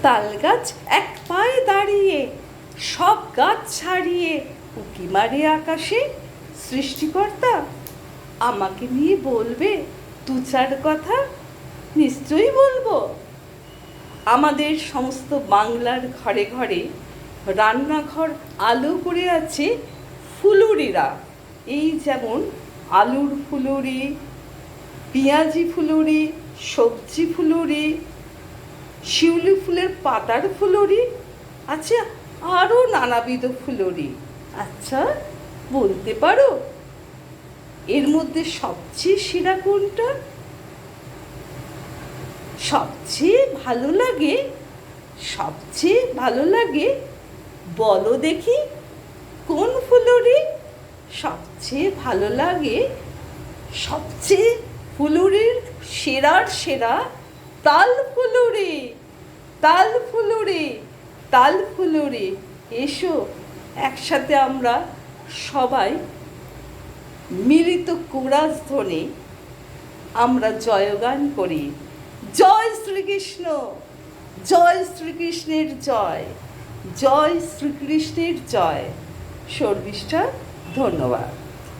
তাল গাছ এক পায়ে দাঁড়িয়ে সব গাছ ছাড়িয়ে উঁকি মারে আকাশে। সৃষ্টিকর্তা আমাকে নিয়ে বলবে দু চার কথা? নিশ্চয়ই বলবো। আমাদের সমস্ত বাংলার ঘরে ঘরে রান্নাঘর আলো করে আছে ফুলুরিরা। এই যেমন আলুর ফুলুরি, পেঁয়াজি ফুলুরি, সবজি ফুলুরি, শিউলি ফুলের পাতার ফুলুরি, আচ্ছা আরও নানাবিধ ফুলুরি। আচ্ছা বলতে পারো এর মধ্যে সবচেয়ে সেরা কোনটা? সবচেয়ে ভালো লাগে? সবচেয়ে ভালো লাগে বলো দেখি কোন ফুলুরি? সবচেয়ে ভালো লাগে, সবচেয়ে ফুলুরির সেরার সেরা তাল ফুলুরি। তাল ফুলুরি, তাল ফুলুরি। এসো একসাথে আমরা সবাই মিলিত কোরাস ধ্বনি আমরা জয়গান করি। জয় শ্রীকৃষ্ণ, জয় শ্রীকৃষ্ণের জয়, জয় শ্রীকৃষ্ণের জয়। শর্মিষ্ঠা, ধন্যবাদ।